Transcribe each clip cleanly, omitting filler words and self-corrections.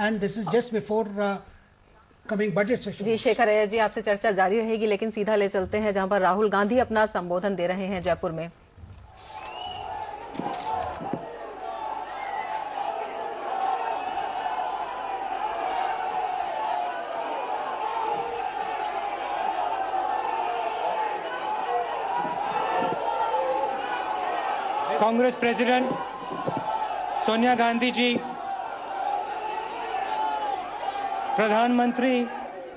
and this is just before coming budget session. जी शेखर अय्यर जी, आपसे चर्चा जारी रहेगी, लेकिन सीधा ले चलते हैं जहां पर राहुल गांधी अपना संबोधन दे रहे हैं जयपुर में। Congress President Sonia Gandhi ji, Pradhan Mantri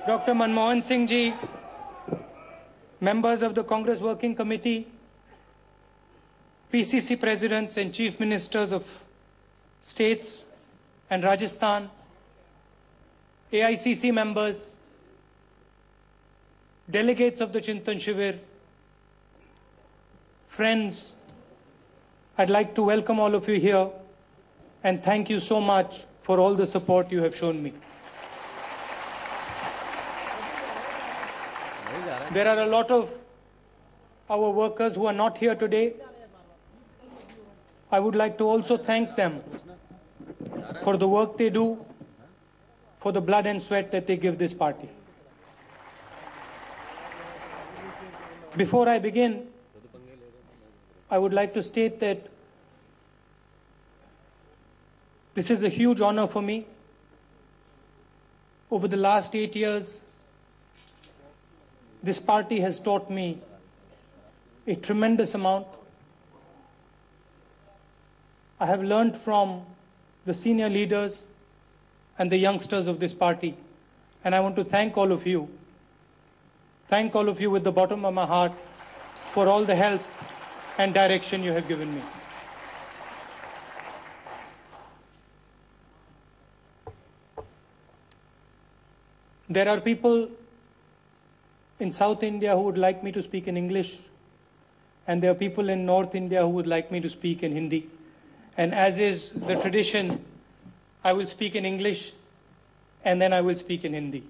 Dr. Manmohan Singh ji, members of the Congress Working Committee, PCC presidents and chief ministers of states and Rajasthan, AICC members, delegates of the Chintan Shivir, friends, I'd like to welcome all of you here and thank you so much for all the support you have shown me. There are a lot of our workers who are not here today. I would like to also thank them for the work they do, for the blood and sweat that they give this party. Before I begin, I would like to state that this is a huge honor for me. Over the last 8 years, this party has taught me a tremendous amount. I have learned from the senior leaders and the youngsters of this party, and I want to thank all of you. Thank all of you with the bottom of my heart for all the help and direction you have given me. There are people in South India who would like me to speak in English, and there are people in North India who would like me to speak in Hindi. And as is the tradition, I will speak in English and then I will speak in Hindi.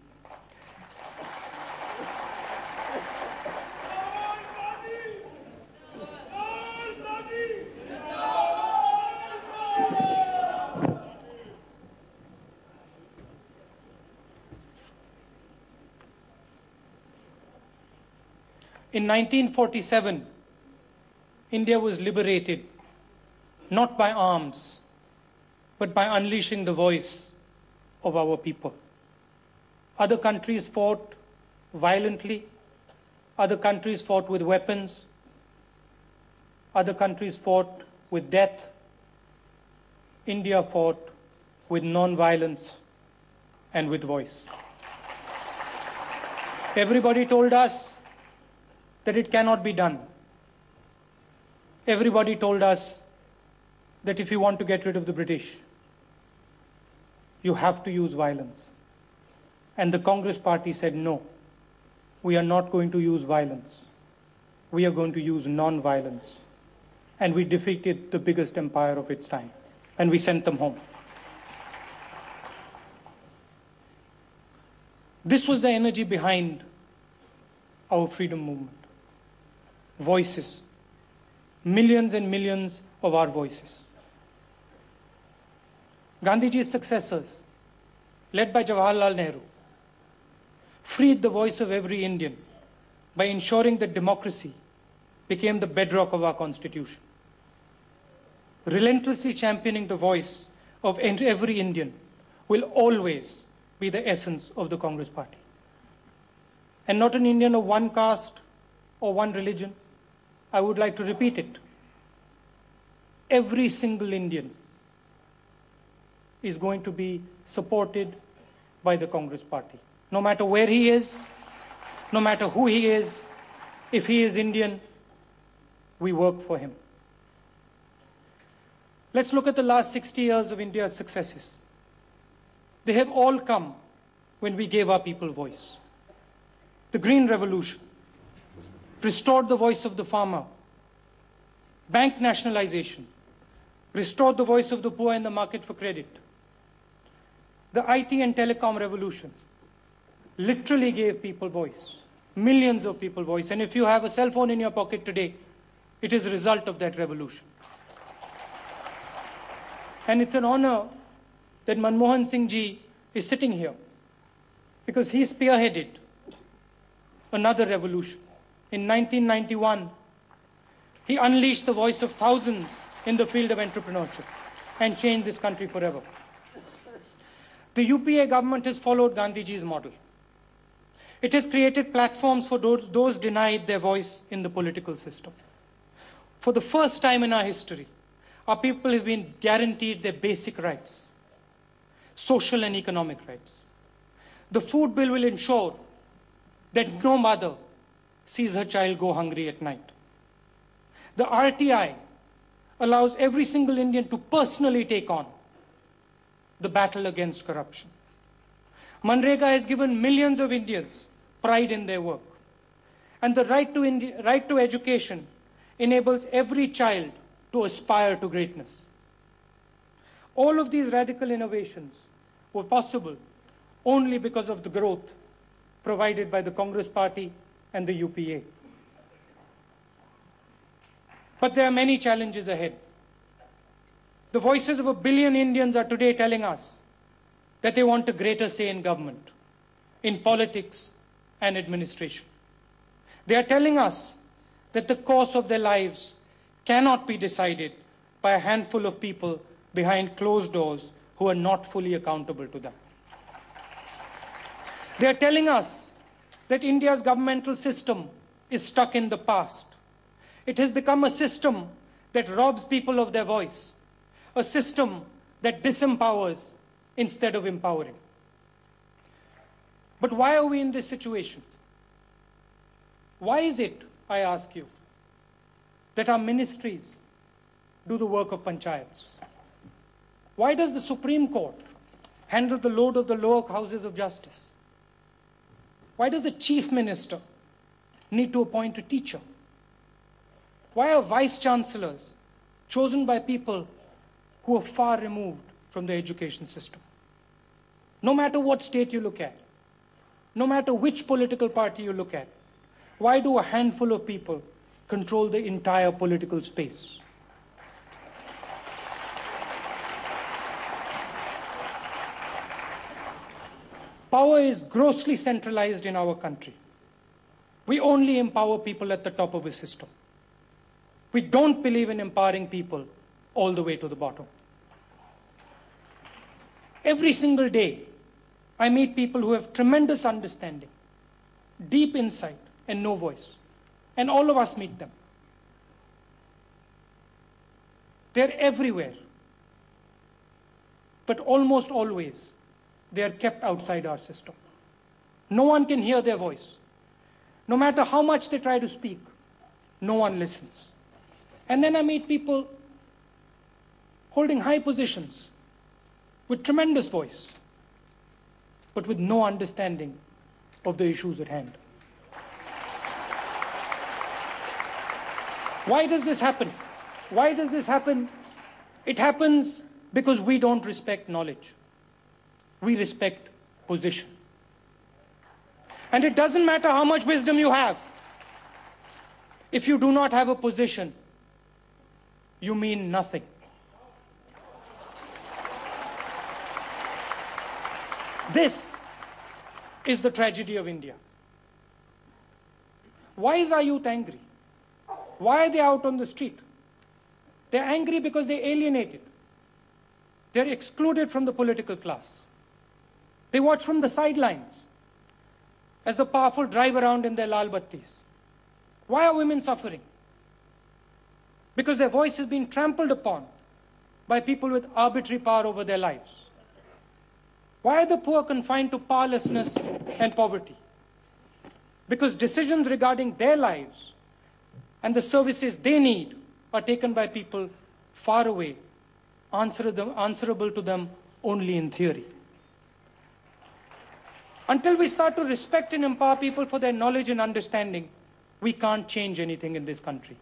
In 1947, India was liberated, not by arms, but by unleashing the voice of our people. Other countries fought violently, other countries fought with weapons, other countries fought with death. India fought with non-violence and with voice. Everybody told us that it cannot be done. Everybody told us that if you want to get rid of the British, you have to use violence. And the Congress party said, no, we are not going to use violence. We are going to use non-violence. And we defeated the biggest empire of its time. And we sent them home. This was the energy behind our freedom movement. Voices. Millions and millions of our voices. Gandhiji's successors, led by Jawaharlal Nehru, freed the voice of every Indian by ensuring that democracy became the bedrock of our constitution. Relentlessly championing the voice of every Indian will always be the essence of the Congress party. And not an Indian of one caste or one religion. I would like to repeat it. Every single Indian is going to be supported by the Congress party. No matter where he is, no matter who he is, if he is Indian, we work for him. Let's look at the last 60 years of India's successes. They have all come when we gave our people voice. The Green Revolution restored the voice of the farmer. Bank nationalization restored the voice of the poor in the market for credit. The IT and telecom revolution literally gave people voice, millions of people voice. And if you have a cell phone in your pocket today, it is a result of that revolution. And it's an honor that Manmohan Singh ji is sitting here because he spearheaded another revolution. In 1991, he unleashed the voice of thousands in the field of entrepreneurship and changed this country forever. The UPA government has followed Gandhiji's model. It has created platforms for those denied their voice in the political system. For the first time in our history, our people have been guaranteed their basic rights, social and economic rights. The food bill will ensure that no mother sees her child go hungry at night. The RTI allows every single Indian to personally take on the battle against corruption. Manrega has given millions of Indians pride in their work. And the right to education enables every child to aspire to greatness. All of these radical innovations were possible only because of the growth provided by the Congress Party and the UPA. But there are many challenges ahead. The voices of 1 billion Indians are today telling us that they want a greater say in government, in politics and administration. They are telling us that the course of their lives cannot be decided by a handful of people behind closed doors who are not fully accountable to them. They are telling us that India's governmental system is stuck in the past. It has become a system that robs people of their voice, a system that disempowers instead of empowering. But why are we in this situation? Why is it, I ask you, that our ministries do the work of panchayats? Why does the Supreme Court handle the load of the lower houses of justice? Why does the chief minister need to appoint a teacher? Why are vice chancellors chosen by people who are far removed from the education system? No matter what state you look at, no matter which political party you look at, why do a handful of people control the entire political space? Power is grossly centralized in our country. We only empower people at the top of a system. We don't believe in empowering people all the way to the bottom. Every single day, I meet people who have tremendous understanding, deep insight, and no voice. And all of us meet them. They're everywhere. But almost always, they are kept outside our system. No one can hear their voice. No matter how much they try to speak, no one listens. And then I meet people holding high positions with tremendous voice, but with no understanding of the issues at hand. Why does this happen? Why does this happen? It happens because we don't respect knowledge. We respect position. And it doesn't matter how much wisdom you have. If you do not have a position, you mean nothing. This is the tragedy of India. Why is our youth angry? Why are they out on the street? They're angry because they're alienated. They're excluded from the political class. They watch from the sidelines as the powerful drive around in their lal battis. Why are women suffering? Because their voice has been trampled upon by people with arbitrary power over their lives. Why are the poor confined to powerlessness and poverty? Because decisions regarding their lives and the services they need are taken by people far away, answerable to them only in theory. Until we start to respect and empower people for their knowledge and understanding, we can't change anything in this country.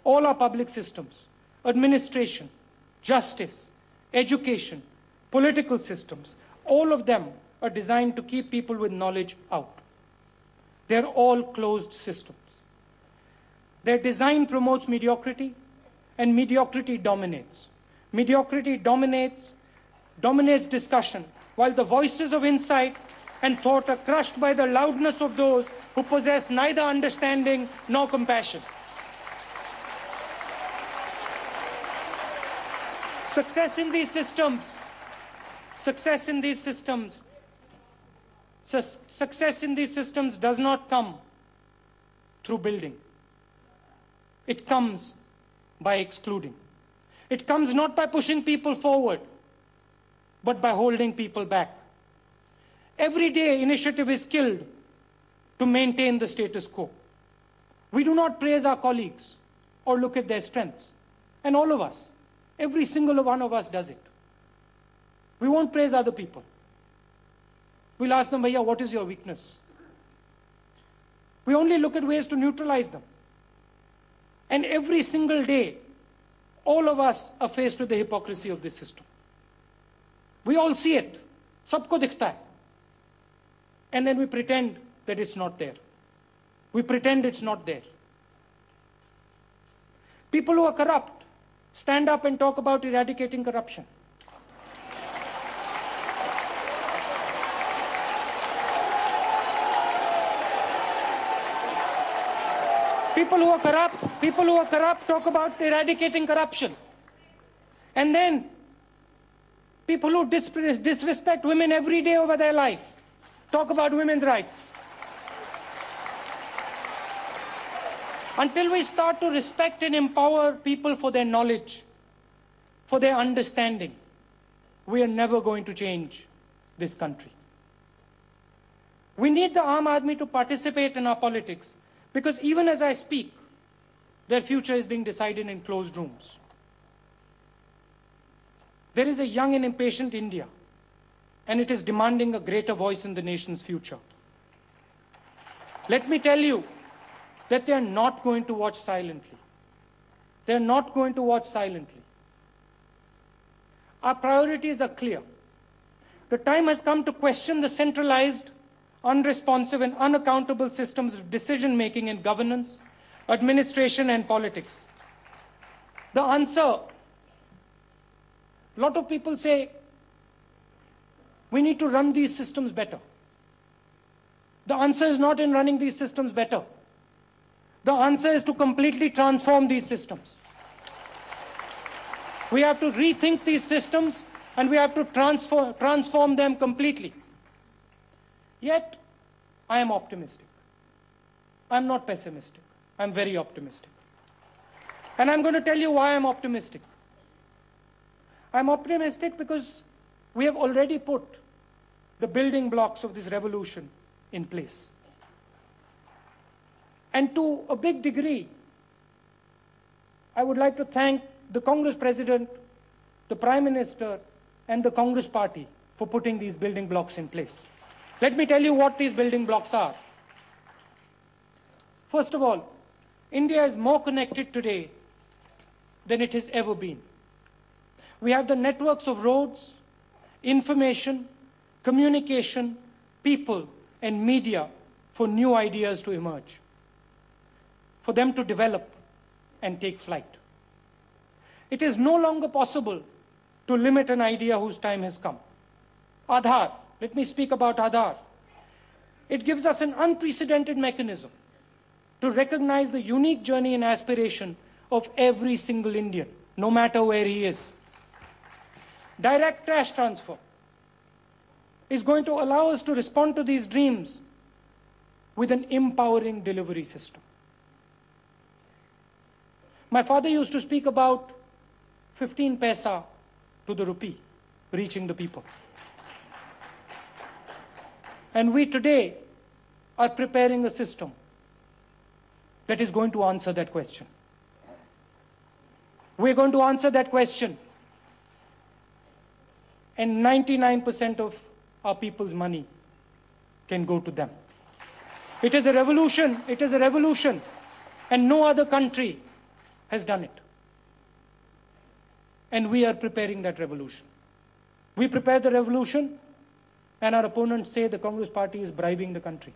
All our public systems, administration, justice, education, political systems, all of them are designed to keep people with knowledge out. They're all closed systems. Their design promotes mediocrity, and mediocrity dominates. Mediocrity dominates discussion while the voices of insight and thought are crushed by the loudness of those who possess neither understanding nor compassion. Success in these systems does not come through building. It comes by excluding. It comes not by pushing people forward, but by holding people back. Every day, initiative is killed to maintain the status quo. We do not praise our colleagues or look at their strengths. And all of us, every single one of us does it. We won't praise other people. We'll ask them, Bhaiya, what is your weakness? We only look at ways to neutralize them. And every single day, all of us are faced with the hypocrisy of this system. We all see it. Sabko dikhta hai. And then we pretend that it's not there. We pretend it's not there. People who are corrupt stand up and talk about eradicating corruption. People who are corrupt talk about eradicating corruption. And then people who disrespect women every day over their life talk about women's rights. Until we start to respect and empower people for their knowledge, for their understanding, we are never going to change this country. We need the Aam Aadmi to participate in our politics, because even as I speak, their future is being decided in closed rooms. There is a young and impatient India, and it is demanding a greater voice in the nation's future. Let me tell you that they are not going to watch silently. They are not going to watch silently. Our priorities are clear. The time has come to question the centralized, unresponsive and unaccountable systems of decision-making in governance, administration and politics. The answer, a lot of people say, we need to run these systems better. The answer is not in running these systems better. The answer is to completely transform these systems. We have to rethink these systems and we have to transform them completely. Yet, I am optimistic. I'm not pessimistic. I'm very optimistic. And I'm going to tell you why I'm optimistic. I'm optimistic because we have already put the building blocks of this revolution in place. And to a big degree, I would like to thank the Congress President, the Prime Minister, and the Congress Party for putting these building blocks in place. Let me tell you what these building blocks are. First of all, India is more connected today than it has ever been. We have the networks of roads, information, communication, people, and media for new ideas to emerge, for them to develop and take flight. It is no longer possible to limit an idea whose time has come. Aadhaar, let me speak about Aadhaar. It gives us an unprecedented mechanism to recognize the unique journey and aspiration of every single Indian, no matter where he is. Direct cash transfer is going to allow us to respond to these dreams with an empowering delivery system. My father used to speak about 15 paisa to the rupee reaching the people. And we today are preparing a system that is going to answer that question. We're going to answer that question. And 99% of our people's money can go to them. It is a revolution. It is a revolution. And no other country has done it. And we are preparing that revolution. We prepare the revolution, and our opponents say the Congress Party is bribing the country.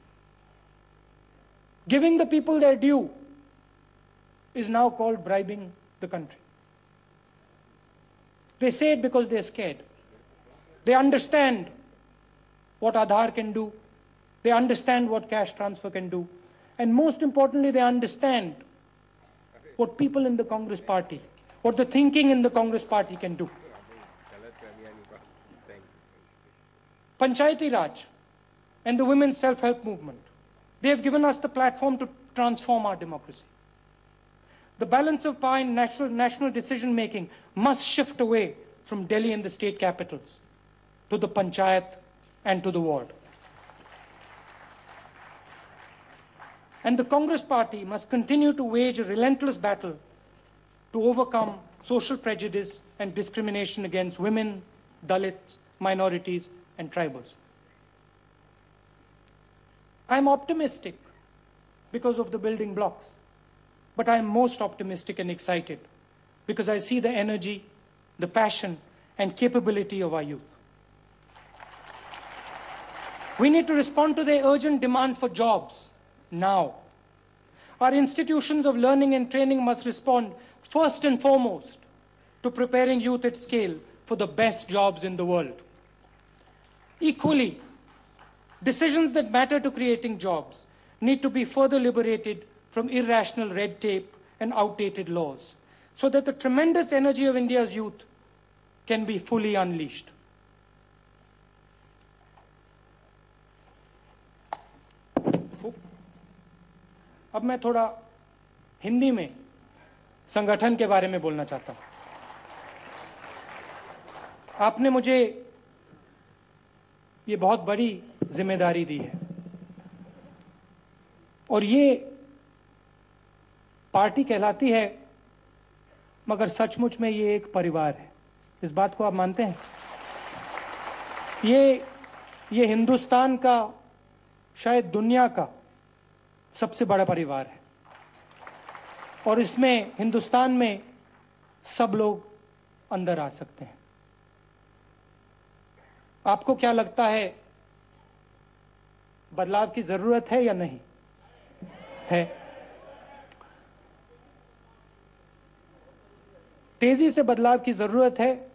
Giving the people their due is now called bribing the country. They say it because they're scared. They understand what Aadhaar can do. They understand what cash transfer can do. And most importantly, they understand what people in the Congress party, what the thinking in the Congress party can do. Panchayati Raj and the women's self-help movement, they have given us the platform to transform our democracy. The balance of power in national decision-making must shift away from Delhi and the state capitals to the panchayat and to the ward. And the Congress party must continue to wage a relentless battle to overcome social prejudice and discrimination against women, Dalits, minorities, and tribals. I'm optimistic because of the building blocks, but I'm most optimistic and excited because I see the energy, the passion, and capability of our youth. We need to respond to their urgent demand for jobs now. Our institutions of learning and training must respond first and foremost to preparing youth at scale for the best jobs in the world. Equally, decisions that matter to creating jobs need to be further liberated from irrational red tape and outdated laws, so that the tremendous energy of India's youth can be fully unleashed. अब मैं थोड़ा हिंदी में संगठन के बारे में बोलना चाहता हूं। आपने मुझे ये बहुत बड़ी जिम्मेदारी दी है और ये पार्टी कहलाती है, मगर सचमुच में ये एक परिवार है। इस बात को आप मानते हैं? ये हिंदुस्तान का, शायद दुनिया का सबसे बड़ा परिवार है और इसमें, हिंदुस्तान में, सब लोग अंदर आ सकते हैं। आपको क्या लगता है, बदलाव की जरूरत है या नहीं है? तेजी से बदलाव की जरूरत है,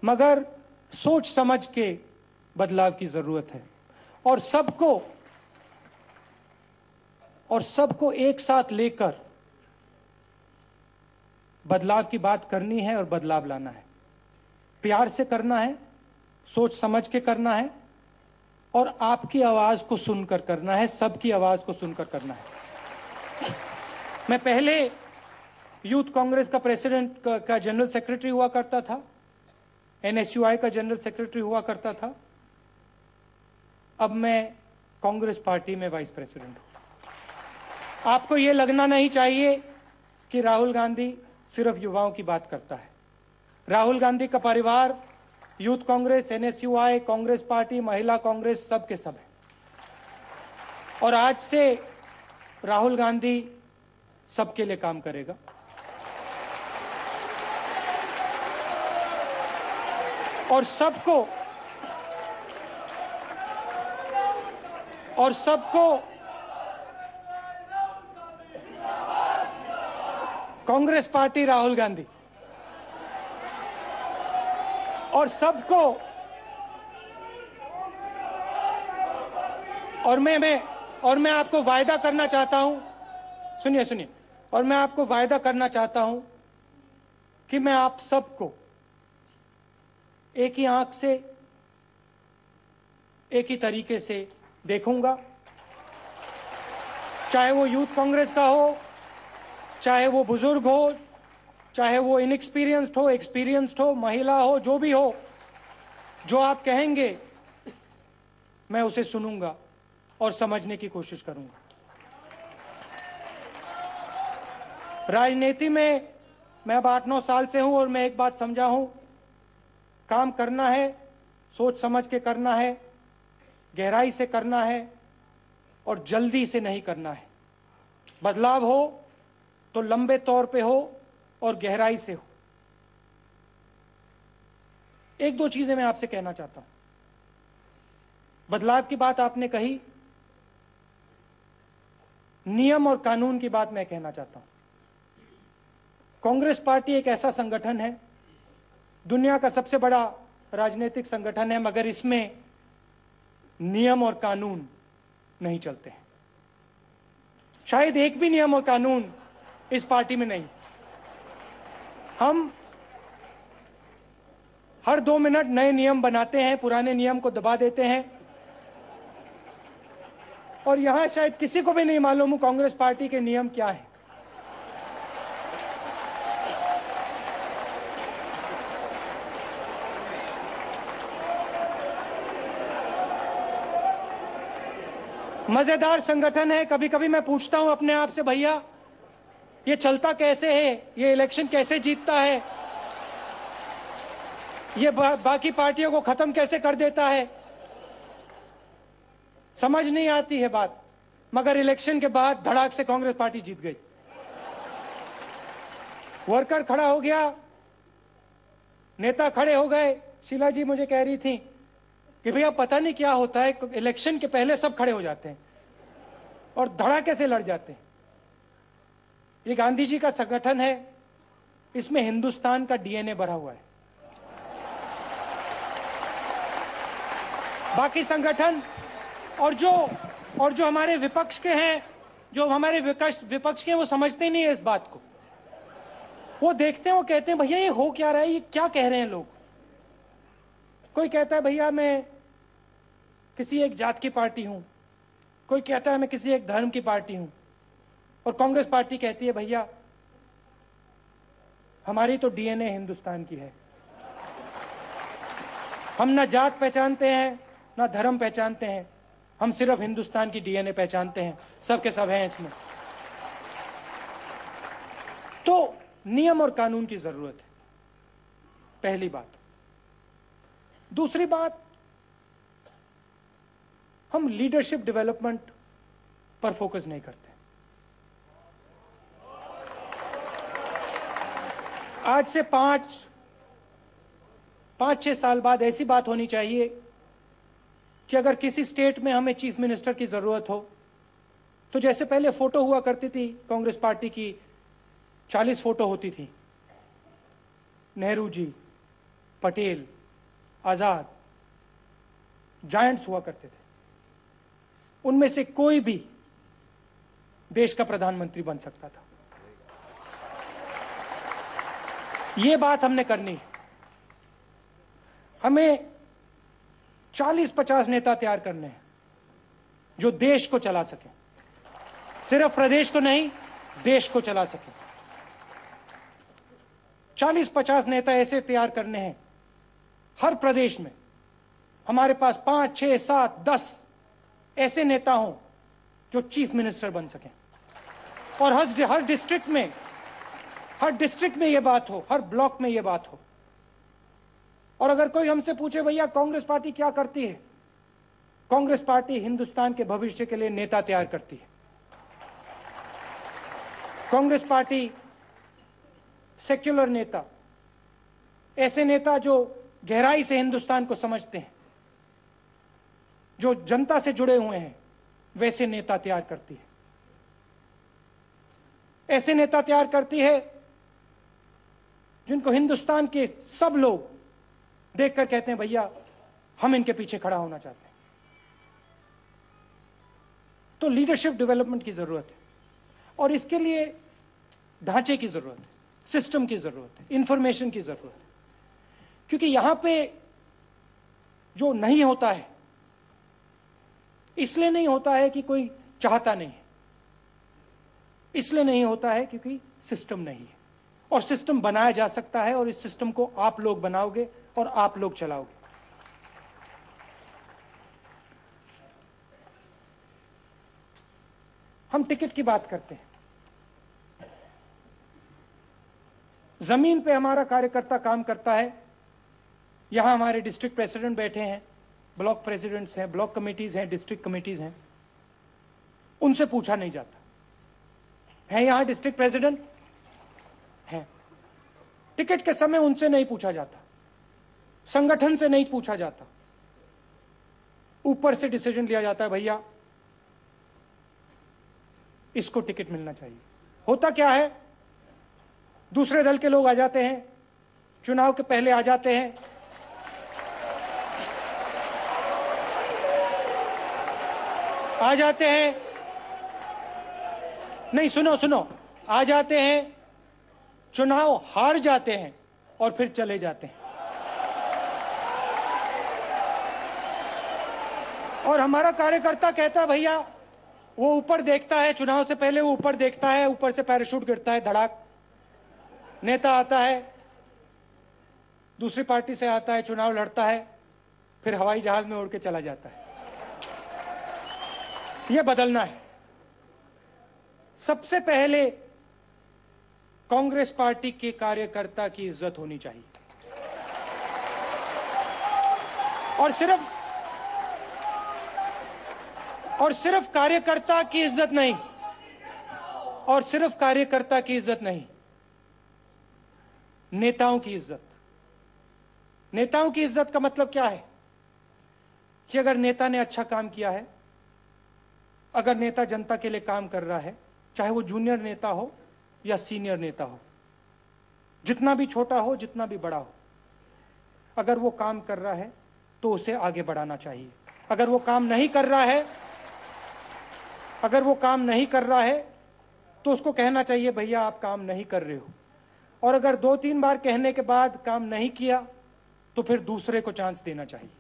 मगर सोच समझ के बदलाव की जरूरत है और सबको एक साथ लेकर बदलाव की बात करनी है और बदलाव लाना है। प्यार से करना है, सोच समझ के करना है और आपकी आवाज को सुनकर करना है, सबकी आवाज को सुनकर करना है। मैं पहले यूथ कांग्रेस का प्रेसिडेंट का जनरल सेक्रेटरी हुआ करता था, एनएसयूआई का जनरल सेक्रेटरी हुआ करता था, अब मैं कांग्रेस पार्टी में वाइस प्रेसिडेंट हूं। आपको यह लगना नहीं चाहिए कि राहुल गांधी सिर्फ युवाओं की बात करता है। राहुल गांधी का परिवार youth Congress, NSUI, Congress party, महिला कांग्रेस, सब के सब है और आज से राहुल गांधी सबके लिए काम करेगा। और सबको कांग्रेस पार्टी राहुल गांधी और सबको, और मैं आपको वायदा करना चाहता हूं, सुनिए, और मैं आपको वायदा करना चाहता हूं कि मैं आप सबको एक ही आंख से, एक ही तरीके से देखूंगा, चाहे वो यूथ कांग्रेस का हो, चाहे वो बुजुर्ग हो, चाहे वो इनएक्सपीरियंस्ड हो, एक्सपीरियंस्ड हो, महिला हो, जो भी हो, जो आप कहेंगे मैं उसे सुनूंगा और समझने की कोशिश करूंगा। राजनीति में मैं अब 8-9 साल से हूं और मैं एक बात समझा हूं, काम करना है, सोच समझ के करना है, गहराई से करना है और जल्दी से नहीं करना है। बदलाव हो तो लंबे तौर पे हो और गहराई से हो। एक दो चीजें मैं आपसे कहना चाहता हूं। बदलाव की बात आपने कही, नियम और कानून की बात मैं कहना चाहता हूं। कांग्रेस पार्टी एक ऐसा संगठन है, दुनिया का सबसे बड़ा राजनीतिक संगठन है, मगर इसमें नियम और कानून नहीं चलते हैं। शायद एक भी नियम और कानून इस पार्टी में नहीं। हम हर 2 मिनट नए नियम बनाते हैं, पुराने नियम को दबा देते हैं, और यहां शायद किसी को भी नहीं मालूम कांग्रेस पार्टी के नियम क्या है। मजेदार संगठन है। कभी कभी मैं पूछता हूं अपने आप से, भैया ये चलता कैसे है, ये इलेक्शन कैसे जीतता है, ये बाकी पार्टियों को खत्म कैसे कर देता है। समझ नहीं आती है बात, मगर इलेक्शन के बाद धड़ाक से कांग्रेस पार्टी जीत गई। वर्कर खड़ा हो गया, नेता खड़े हो गए। शीला जी मुझे कह रही थी कि भैया पता नहीं क्या होता है, इलेक्शन के पहले सब खड़े हो जाते हैं और धड़ाके से लड़ जाते हैं। ये गांधी जी का संगठन है, इसमें हिंदुस्तान का डीएनए भरा हुआ है। बाकी संगठन और जो हमारे विपक्ष के हैं, जो हमारे विपक्ष के हैं, वो समझते नहीं है इस बात को। वो देखते हैं, वो कहते हैं भैया ये हो क्या रहा है, ये क्या कह रहे हैं लोग। कोई कहता है भैया मैं किसी एक जात की पार्टी हूं, कोई कहता है मैं किसी एक धर्म की पार्टी हूं, और कांग्रेस पार्टी कहती है भैया हमारी तो डीएनए हिंदुस्तान की है। हम ना जात पहचानते हैं ना धर्म पहचानते हैं, हम सिर्फ हिंदुस्तान की डीएनए पहचानते हैं। सब के सब हैं इसमें। तो नियम और कानून की जरूरत है, पहली बात। दूसरी बात, हम लीडरशिप डेवलपमेंट पर फोकस नहीं करते। आज से 5-6 साल बाद ऐसी बात होनी चाहिए कि अगर किसी स्टेट में हमें चीफ मिनिस्टर की जरूरत हो, तो जैसे पहले फोटो हुआ करती थी कांग्रेस पार्टी की, 40 फोटो होती थी, नेहरू जी, पटेल, आजाद, जायंट्स हुआ करते थे। उनमें से कोई भी देश का प्रधानमंत्री बन सकता था। यह बात हमने करनी है। हमें 40-50 नेता तैयार करने हैं जो देश को चला सके, सिर्फ प्रदेश को नहीं, देश को चला सके। 40-50 नेता ऐसे तैयार करने हैं हर प्रदेश में। हमारे पास 5, 6, 7, 10 ऐसे नेता हों जो चीफ मिनिस्टर बन सकें, और हर डिस्ट्रिक्ट में यह बात हो, हर ब्लॉक में यह बात हो। और अगर कोई हमसे पूछे भैया कांग्रेस पार्टी क्या करती है, कांग्रेस पार्टी हिंदुस्तान के भविष्य के लिए नेता तैयार करती है। कांग्रेस पार्टी सेक्युलर नेता, ऐसे नेता जो गहराई से हिंदुस्तान को समझते हैं, जो जनता से जुड़े हुए हैं, वैसे नेता तैयार करती है। ऐसे नेता तैयार करती है जिनको हिंदुस्तान के सब लोग देखकर कहते हैं भैया हम इनके पीछे खड़ा होना चाहते हैं। तो लीडरशिप डेवलपमेंट की जरूरत है, और इसके लिए ढांचे की जरूरत है, सिस्टम की जरूरत है, इंफॉर्मेशन की जरूरत है। क्योंकि यहां पे जो नहीं होता है, इसलिए नहीं होता है कि कोई चाहता नहीं है, इसलिए नहीं होता है क्योंकि सिस्टम नहीं है। और सिस्टम बनाया जा सकता है, और इस सिस्टम को आप लोग बनाओगे और आप लोग चलाओगे। हम टिकट की बात करते हैं। जमीन पे हमारा कार्यकर्ता काम करता है। यहां हमारे डिस्ट्रिक्ट प्रेसिडेंट बैठे हैं, ब्लॉक प्रेसिडेंट्स हैं, ब्लॉक कमेटीज हैं, डिस्ट्रिक्ट कमेटीज हैं। उनसे पूछा नहीं जाता है। यहां डिस्ट्रिक्ट प्रेसिडेंट हैं, टिकट के समय उनसे नहीं पूछा जाता, संगठन से नहीं पूछा जाता। ऊपर से डिसीजन लिया जाता है भैया इसको टिकट मिलना चाहिए। होता क्या है, दूसरे दल के लोग आ जाते हैं, चुनाव के पहले आ जाते हैं, आ जाते हैं, नहीं सुनो सुनो, आ जाते हैं, चुनाव हार जाते हैं और फिर चले जाते हैं। और हमारा कार्यकर्ता कहता है भैया, वो ऊपर देखता है, चुनाव से पहले वो ऊपर देखता है, ऊपर से पैराशूट गिरता है, धड़ाक, नेता आता है, दूसरी पार्टी से आता है, चुनाव लड़ता है, फिर हवाई जहाज में उड़ के चला जाता है। यह बदलना है। सबसे पहले कांग्रेस पार्टी के कार्यकर्ता की इज्जत होनी चाहिए, और सिर्फ कार्यकर्ता की इज्जत नहीं, और सिर्फ कार्यकर्ता की इज्जत नहीं, नेताओं की इज्जत। नेताओं की इज्जत का मतलब क्या है कि अगर नेता ने अच्छा काम किया है, अगर नेता जनता के लिए काम कर रहा है, चाहे वो जूनियर नेता हो या सीनियर नेता हो, जितना भी छोटा हो, जितना भी बड़ा हो, अगर वो काम कर रहा है तो उसे आगे बढ़ाना चाहिए। अगर वो काम नहीं कर रहा है, तो उसको कहना चाहिए भैया आप काम नहीं कर रहे हो। और अगर 2-3 बार कहने के बाद काम नहीं किया तो फिर दूसरे को चांस देना चाहिए।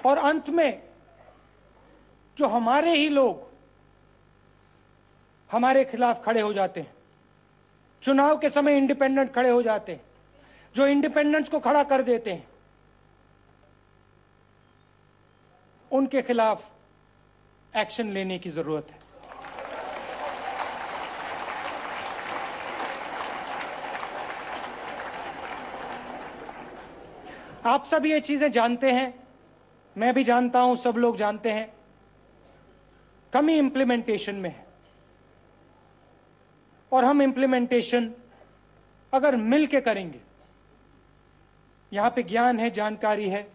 और अंत में जो हमारे ही लोग हमारे खिलाफ खड़े हो जाते हैं, चुनाव के समय इंडिपेंडेंट खड़े हो जाते हैं, जो इंडिपेंडेंट्स को खड़ा कर देते हैं, उनके खिलाफ एक्शन लेने की जरूरत है। आप सब ये चीजें जानते हैं, मैं भी जानता हूं, सब लोग जानते हैं, कमी इंप्लीमेंटेशन में है। और हम इंप्लीमेंटेशन अगर मिल के करेंगे, यहां पे ज्ञान है, जानकारी है,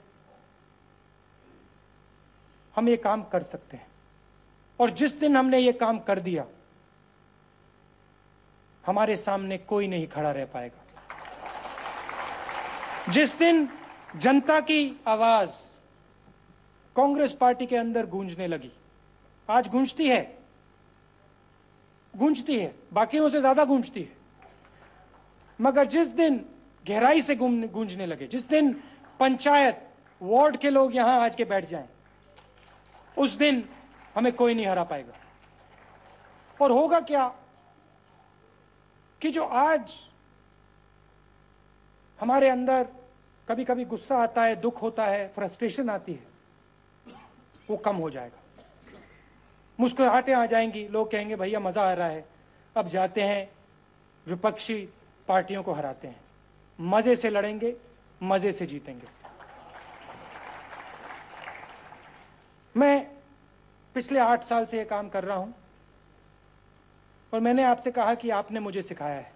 हम ये काम कर सकते हैं। और जिस दिन हमने ये काम कर दिया, हमारे सामने कोई नहीं खड़ा रह पाएगा। जिस दिन जनता की आवाज कांग्रेस पार्टी के अंदर गूंजने लगी, आज गूंजती है, बाकियों से ज्यादा गूंजती है, मगर जिस दिन गहराई से गूंजने लगे, जिस दिन पंचायत वार्ड के लोग यहां आज के बैठ जाएं, उस दिन हमें कोई नहीं हरा पाएगा। और होगा क्या कि जो आज हमारे अंदर कभी कभी गुस्सा आता है, दुख होता है, फ्रस्ट्रेशन आती है, वो कम हो जाएगा, मुस्कुराहटें आ जाएंगी, लोग कहेंगे भैया मजा आ रहा है, अब जाते हैं विपक्षी पार्टियों को हराते हैं, मजे से लड़ेंगे, मजे से जीतेंगे। मैं पिछले 8 साल से यह काम कर रहा हूं, और मैंने आपसे कहा कि आपने मुझे सिखाया है।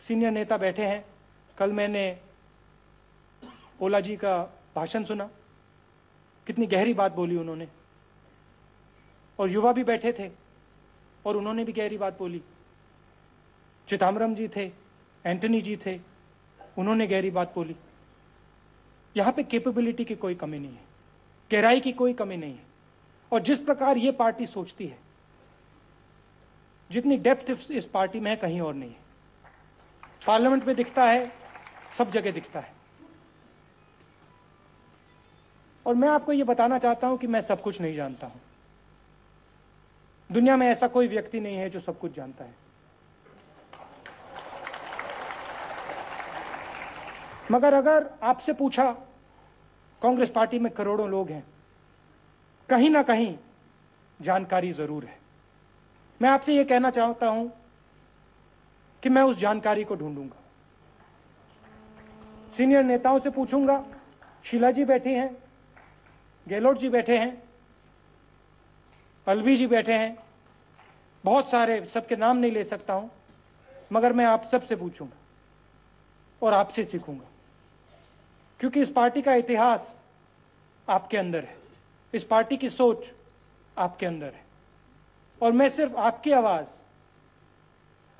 सीनियर नेता बैठे हैं, कल मैंने ओला जी का भाषण सुना, कितनी गहरी बात बोली उन्होंने, और युवा भी बैठे थे और उन्होंने भी गहरी बात बोली। चिदम्बरम जी थे, एंटनी जी थे, उन्होंने गहरी बात बोली। यहां पे कैपेबिलिटी की कोई कमी नहीं है, गहराई की कोई कमी नहीं है। और जिस प्रकार ये पार्टी सोचती है, जितनी डेप्थ इस पार्टी में है, कहीं और नहीं है। पार्लियामेंट में दिखता है, सब जगह दिखता है। और मैं आपको यह बताना चाहता हूं कि मैं सब कुछ नहीं जानता हूं। दुनिया में ऐसा कोई व्यक्ति नहीं है जो सब कुछ जानता है। मगर अगर आपसे पूछा, कांग्रेस पार्टी में करोड़ों लोग हैं, कहीं ना कहीं जानकारी जरूर है। मैं आपसे यह कहना चाहता हूं कि मैं उस जानकारी को ढूंढूंगा। सीनियर नेताओं से पूछूंगा, शीला जी बैठी हैं, गहलोत जी बैठे हैं, अलवी जी बैठे हैं, बहुत सारे, सबके नाम नहीं ले सकता हूं, मगर मैं आप सबसे पूछूंगा और आपसे सीखूंगा, क्योंकि इस पार्टी का इतिहास आपके अंदर है, इस पार्टी की सोच आपके अंदर है, और मैं सिर्फ आपकी आवाज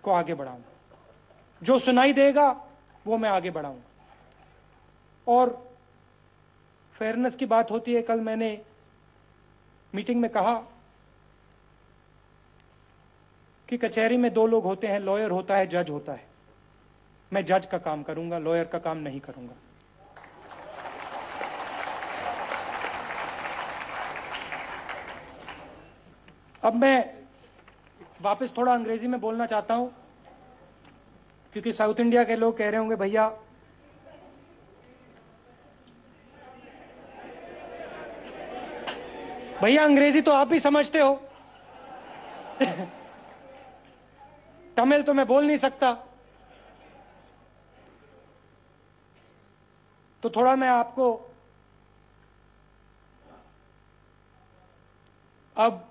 को आगे बढ़ाऊंगा। जो सुनाई देगा वो मैं आगे बढ़ाऊंगा। और फेयरनेस की बात होती है, कल मैंने मीटिंग में कहा कि कचहरी में दो लोग होते हैं, लॉयर होता है, जज होता है। मैं जज का काम करूंगा, लॉयर का काम नहीं करूंगा। अब मैं वापस थोड़ा अंग्रेजी में बोलना चाहता हूं, क्योंकि साउथ इंडिया के लोग कह रहे होंगे भैया अंग्रेजी तो आप भी समझते हो तमिल तो मैं बोल नहीं सकता। तो थोड़ा मैं आपको अब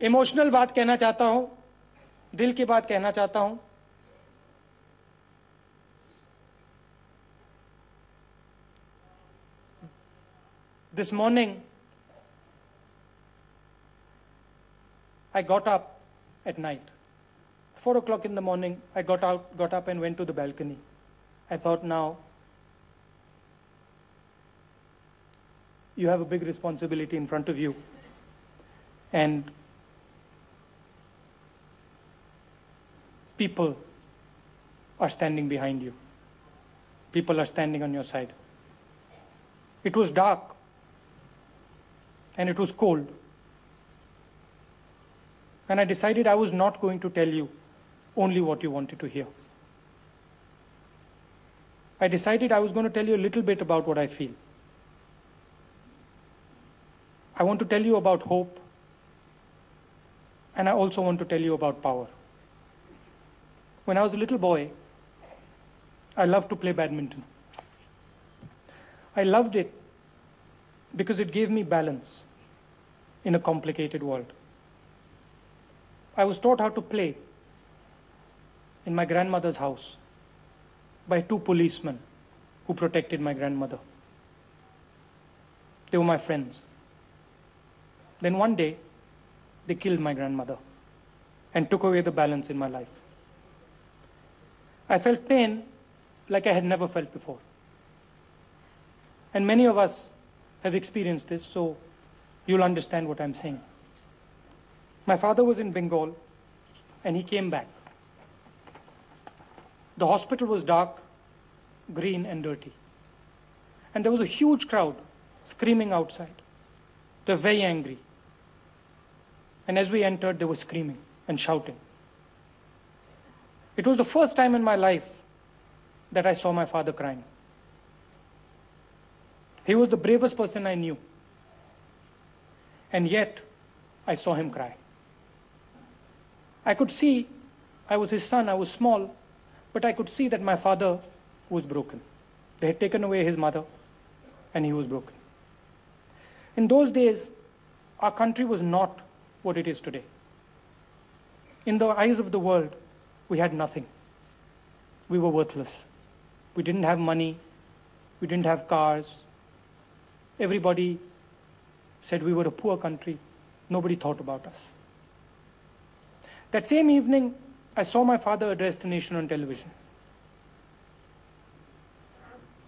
इमोशनल बात कहना चाहता हूं, दिल की बात कहना चाहता हूं। This morning I got up at night. 4 o'clock in the morning, I got up and went to the balcony. I thought, now you have a big responsibility in front of you. And people are standing behind you. People are standing on your side. It was dark and it was cold. And I decided I was not going to tell you only what you wanted to hear. I decided I was going to tell you a little bit about what I feel. I want to tell you about hope, and I also want to tell you about power. When I was a little boy, I loved to play badminton. I loved it because it gave me balance in a complicated world. I was taught how to play in my grandmother's house by 2 policemen who protected my grandmother. They were my friends. Then one day, they killed my grandmother and took away the balance in my life. I felt pain like I had never felt before. And many of us have experienced this, so you'll understand what I'm saying. My father was in Bengal, and he came back. The hospital was dark, green, and dirty. And there was a huge crowd screaming outside. They were very angry. And as we entered, they were screaming and shouting. It was the first time in my life that I saw my father crying. He was the bravest person I knew. And yet, I saw him cry. I could see, I was his son, I was small, but I could see that my father was broken. They had taken away his mother, and he was broken. In those days, our country was not what it is today. In the eyes of the world, we had nothing. We were worthless. We didn't have money. We didn't have cars. Everybody said we were a poor country. Nobody thought about us. That same evening, I saw my father address the nation on television.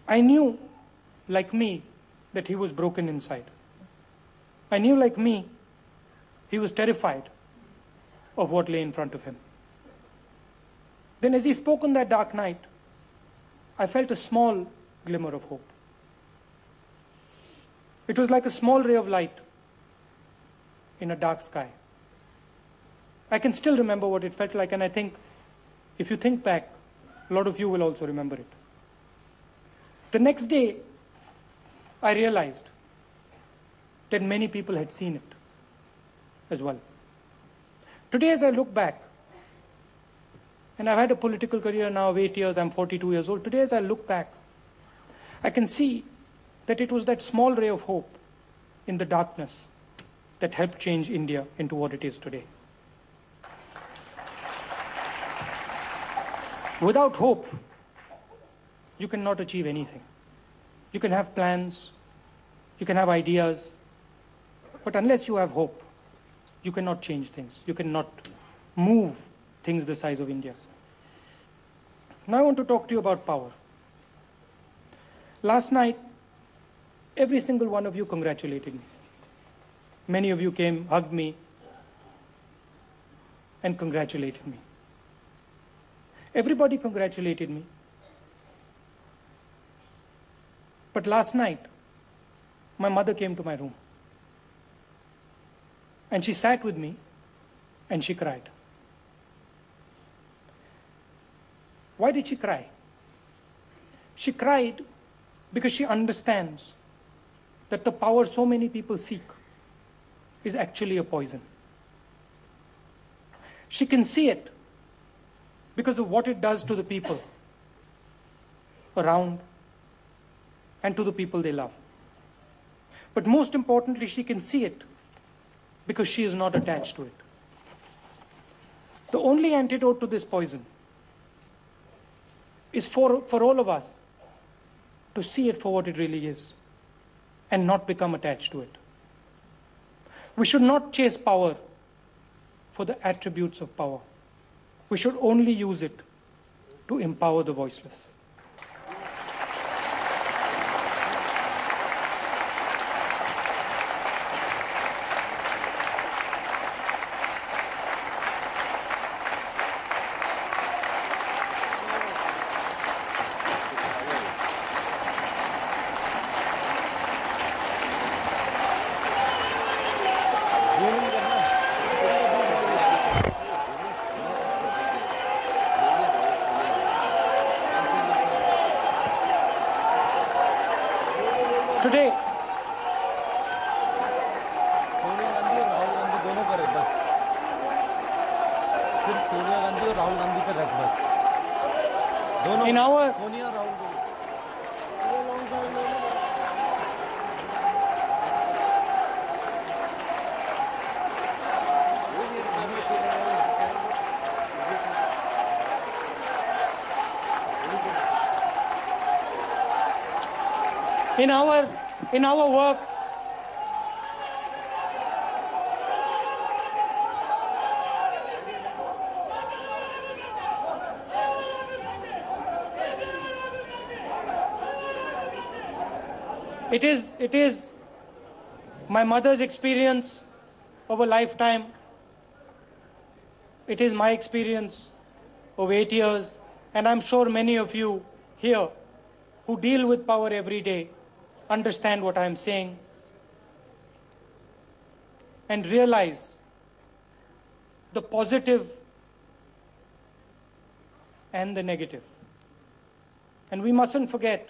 I knew, like me, that he was broken inside. I knew, like me, he was terrified of what lay in front of him. Then as he spoke on that dark night, I felt a small glimmer of hope. It was like a small ray of light in a dark sky. I can still remember what it felt like, and I think if you think back, a lot of you will also remember it. The next day, I realized that many people had seen it as well. Today, as I look back, and I've had a political career now of 8 years, I'm 42 years old. Today, as I look back, I can see that it was that small ray of hope in the darkness that helped change India into what it is today. Without hope, you cannot achieve anything. You can have plans, you can have ideas, but unless you have hope, you cannot change things. You cannot move things the size of India. Now I want to talk to you about power. Last night, Every single one of you congratulated me. Many of you came, hugged me, and congratulated me. Everybody congratulated me. But last night, my mother came to my room. And she sat with me and she cried. Why did she cry? She cried because she understands that the power so many people seek is actually a poison. She can see it because of what it does to the people around and to the people they love. But most importantly, she can see it because she is not attached to it. The only antidote to this poison is for all of us to see it for what it really is and not become attached to it. We should not chase power for the attributes of power. We should only use it to empower the voiceless. Today, Sonia Gandhi और राहुल गांधी दोनों पर है बस, सिर्फ सोनिया गांधी और राहुल गांधी पर रख बस, दोनों in our सोनिया और Rahul Gandhi. in our work, it is my mother's experience of a lifetime. It is my experience of 8 years, and I'm sure many of you here who deal with power every day understand what I'm saying and realize the positive and the negative. And we mustn't forget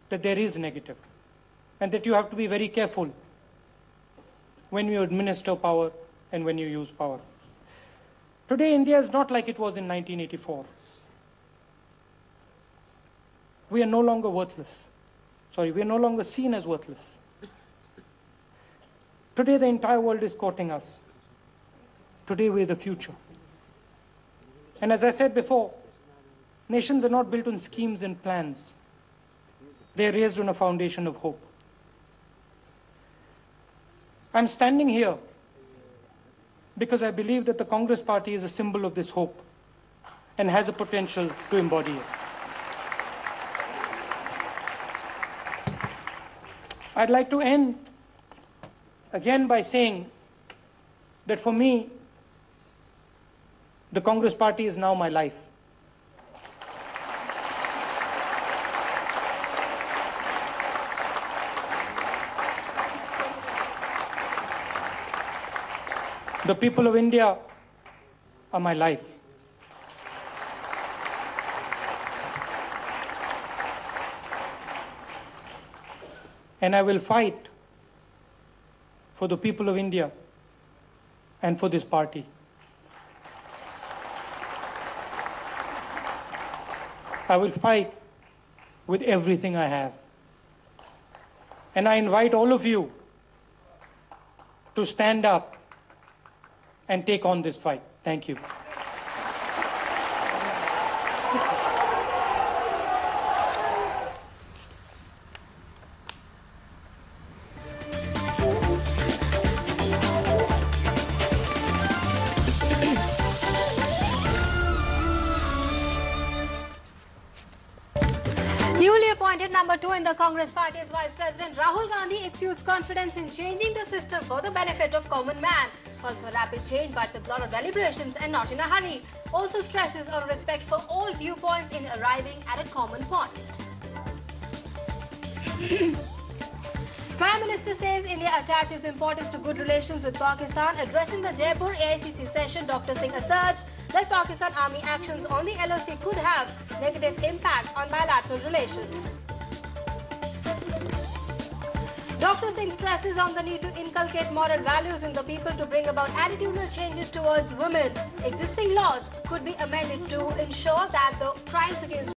that there is negative and that you have to be very careful when you administer power and when you use power. Today, India is not like it was in 1984. We are no longer worthless. Sorry, we are no longer seen as worthless. Today, the entire world is courting us. Today, we're the future. And as I said before, nations are not built on schemes and plans. They are raised on a foundation of hope. I'm standing here because I believe that the Congress Party is a symbol of this hope and has a potential to embody it. I'd like to end again by saying that for me, the Congress Party is now my life. The people of India are my life. And I will fight for the people of India and for this party. I will fight with everything I have. And I invite all of you to stand up and take on this fight. Thank you. Newly appointed appointed number 2 in the Congress party as Vice President, Rahul Gandhi exudes confidence in changing the system for the benefit of common man. Calls for rapid change but with lot of deliberations and not in a hurry. Also stresses on respect for all viewpoints in arriving at a common point. Prime Minister says India attaches importance to good relations with Pakistan. Addressing the Jaipur AICC session, Dr. Singh asserts that Pakistan Army actions on the LOC could have negative impact on bilateral relations. Dr. Singh stresses on the need to inculcate moral values in the people to bring about attitudinal changes towards women. Existing laws could be amended to ensure that the crimes against